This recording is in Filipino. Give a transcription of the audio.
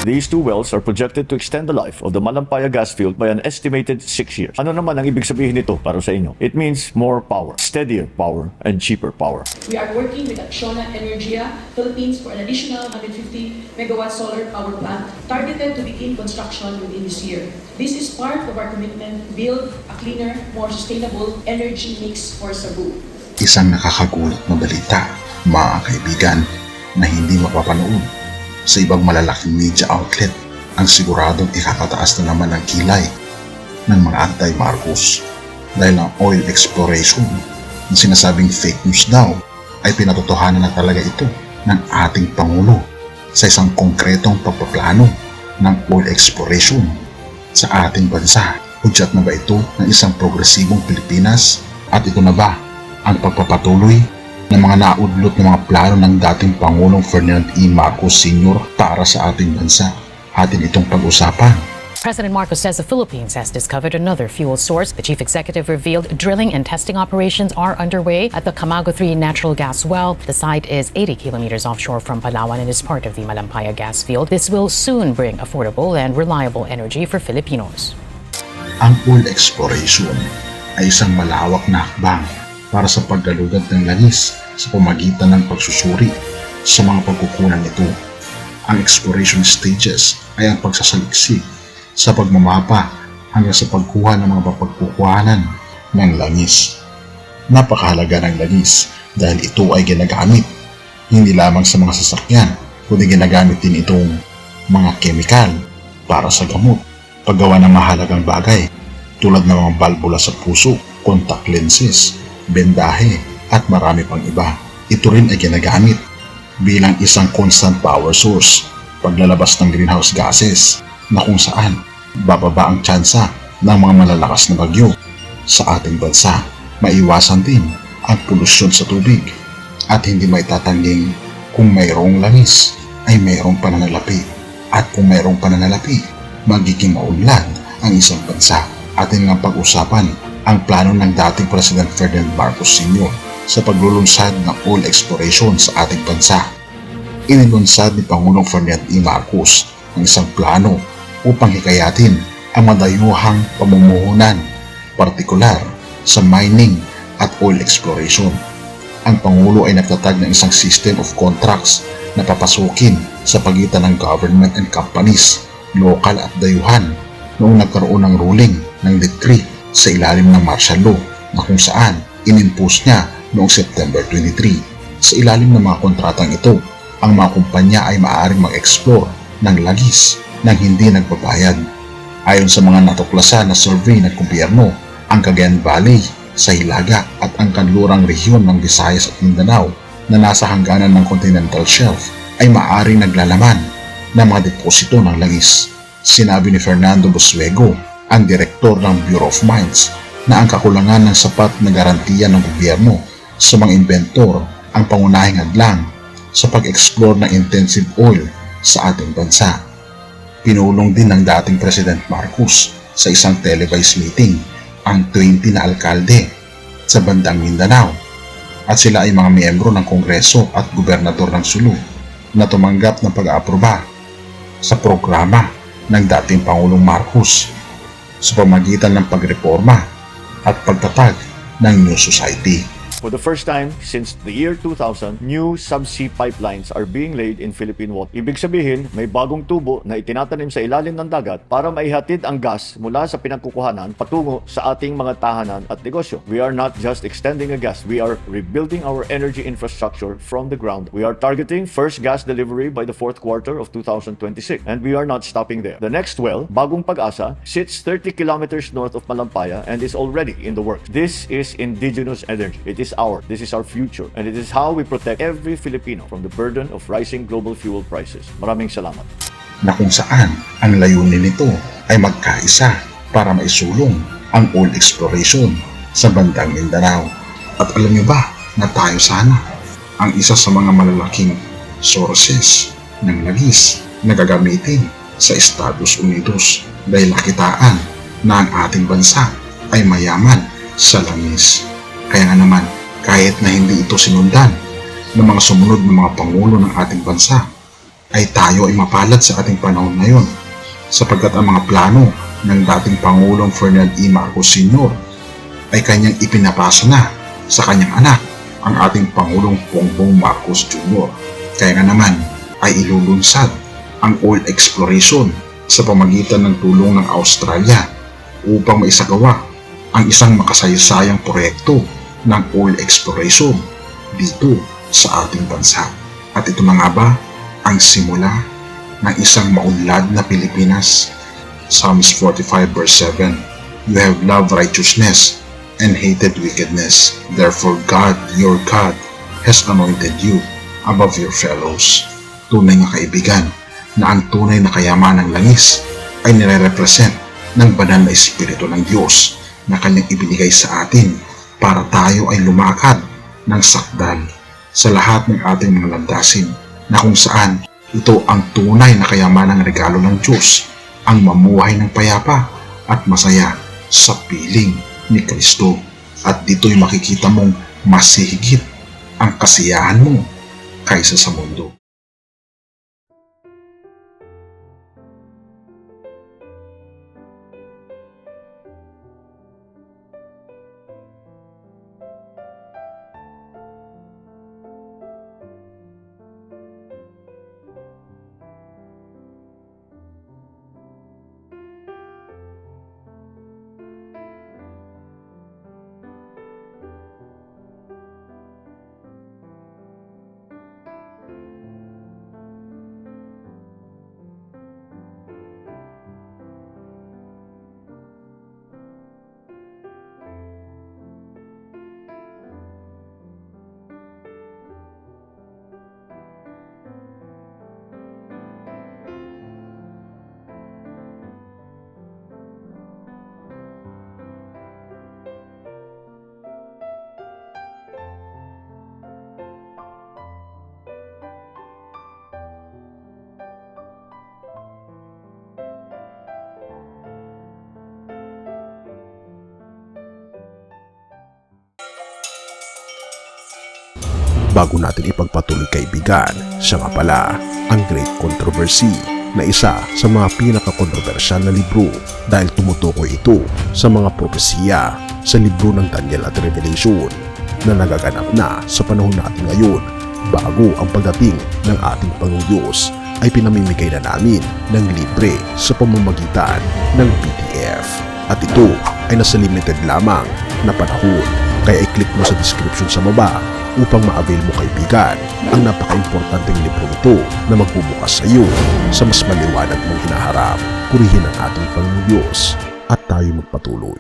These two wells are projected to extend the life of the Malampaya gas field by an estimated 6 years. Ano naman ang ibig sabihin nito para sa inyo? It means more power, steadier power, and cheaper power. We are working with Acciona Energia Philippines for an additional 150 megawatt solar power plant targeted to begin construction within this year. This is part of our commitment to build a cleaner, more sustainable energy mix for Cebu. Isang nakakagulat na balita, mga kaibigan, na hindi mapapanood sa ibang malalaking media outlet ang siguradong ikakataas na naman ang kilay ng mga anti-Marcos dahil ang oil exploration na sinasabing fake news daw ay pinatotohanan na talaga ito ng ating Pangulo sa isang konkretong pagpaplano ng oil exploration sa ating bansa. Hudyat na ba ito ng isang progresibong Pilipinas? At ito na ba ang pagpapatuloy ng mga naudlot ng mga plano ng dating Pangulong Ferdinand E. Marcos Sr. para sa ating bansa? Atin itong pag-usapan. President Marcos says the Philippines has discovered another fuel source. The chief executive revealed drilling and testing operations are underway at the Camago 3 natural gas well. The site is 80 kilometers offshore from Palawan and is part of the Malampaya gas field. This will soon bring affordable and reliable energy for Filipinos. Ang oil exploration ay isang malawak na hakbang para sa paggalugad ng langis sa pamagitan ng pagsusuri sa mga pagkukunan nito. Ang exploration stages ay ang pagsasaliksik sa pagmamapa hanggang sa pagkuha ng mga pagkukuhanan ng langis. Napakahalaga ng langis dahil ito ay ginagamit hindi lamang sa mga sasakyan, kundi ginagamit din itong mga kemikal para sa gamot, paggawa ng mahalagang bagay tulad ng mga balbula sa puso, contact lenses, bendahe at marami pang iba. Ito rin ay ginagamit bilang isang constant power source, paglalabas ng greenhouse gases na kung saan bababa ang tsansa ng mga malalakas na bagyo sa ating bansa. Maiwasan din ang polusyon sa tubig at hindi maitatanging kung mayroong langis ay mayroong pananalapi at kung mayroong pananalapi magiging maunlad ang isang bansa. Atin lang pag-usapan ang plano ng dating President Ferdinand Marcos Sr. sa paglulunsad ng oil exploration sa ating bansa. Inilunsad ni Pangulong Ferdinand E. Marcos ang isang plano upang hikayatin ang madayuhang pamumuhunan, partikular sa mining at oil exploration. Ang Pangulo ay nagtatag ng isang system of contracts na papasukin sa pagitan ng government and companies, lokal at dayuhan noong nagkaroon ng ruling ng decree sa ilalim ng martial law na kung saan inimpose niya noong September 23. Sa ilalim ng mga kontratang ito, ang mga kumpanya ay maaaring mag-explore ng langis nang hindi nagbabayad. Ayon sa mga natuklasan na survey ng gobyerno, ang Cagayan Valley sa Hilaga at ang kanlurang rehiyon ng Visayas at Mindanao na nasa hangganan ng continental shelf ay maaaring naglalaman ng mga deposito ng langis. Sinabi ni Fernando Busuego, ang direktor ng Bureau of Mines, na ang kakulangan ng sapat na garantiya ng gobyerno sa mga inventor ang pangunahing hadlang sa pag-explore ng intensive oil sa ating bansa. Pinulong din ng dating President Marcos sa isang televised meeting ang 20 na alkalde sa bandang Mindanao at sila ay mga miyembro ng Kongreso at Gobernador ng Sulu na tumanggap ng pag-aaproba sa programa ng dating Pangulong Marcos sa pamagitan ng pagreforma at pagtatag ng New Society. For the first time since the year 2000, new subsea pipelines are being laid in Philippine water. Ibig sabihin, may bagong tubo na itinatanim sa ilalim ng dagat para maihatid ang gas mula sa pinagkukuhanan patungo sa ating mga tahanan at negosyo. We are not just extending a gas, we are rebuilding our energy infrastructure from the ground. We are targeting first gas delivery by the fourth quarter of 2026, and we are not stopping there. The next well, Bagong Pag-asa, sits 30 kilometers north of Malampaya and is already in the works. This is indigenous energy. It is ours. This is our future. And it is how we protect every Filipino from the burden of rising global fuel prices. Maraming salamat. Na kung saan ang layunin nito ay magkaisa para maisulong ang oil exploration sa bandang Mindanao. At alam niyo ba na tayo sana ang isa sa mga malalaking sources ng langis na gagamitin sa Estados Unidos dahil nakitaan na ang ating bansa ay mayaman sa langis. Kaya nga naman, kahit na hindi ito sinundan ng mga sumunod na mga pangulo ng ating bansa, ay tayo ay mapalad sa ating panahon ngayon sapagkat ang mga plano ng dating Pangulong Ferdinand E. Marcos Sr. ay kanyang ipinapasa na sa kanyang anak, ang ating Pangulong Bongbong Marcos Jr. Kaya nga naman ay ilulunsad ang oil exploration sa pamagitan ng tulong ng Australia upang maisagawa ang isang makasaysayang proyekto ng oil exploration dito sa ating bansa. At ito na nga ba ang simula ng isang maunlad na Pilipinas? Psalms 45 verse 7, "You have loved righteousness and hated wickedness. Therefore God, your God, has anointed you above your fellows." Tunay nga kaibigan na ang tunay na kayaman ng langis ay nire-represent ng banal na Espiritu ng Diyos na kanyang ibinigay sa atin para tayo ay lumakad ng sakdal sa lahat ng ating mga landasin, na kung saan ito ang tunay na kayamanang regalo ng Diyos, ang mamuhay ng payapa at masaya sa piling ni Kristo. At dito'y makikita mong mas higit ang kasiyahan mo kaysa sa mundo. Bago natin ipagpatuloy kaibigan, siya nga pala ang Great Controversy na isa sa mga pinaka-kontrobersyal na libro dahil tumutukoy ito sa mga propesiya sa libro ng Daniel at Revelation na nagaganap na sa panahon natin ngayon bago ang pagdating ng ating Panginoong Diyos ay pinamimigay na namin ng libre sa pamamagitan ng PDF. At ito ay nasa limited lamang na panahon, kaya i-click mo sa description sa baba upang ma-avail mo kaibigan ang napaka-importanteng libro ito na magbubukas sa iyo sa mas maliwanag mong hinaharap. Purihin ang ating Panginoong Diyos at tayo magpatuloy.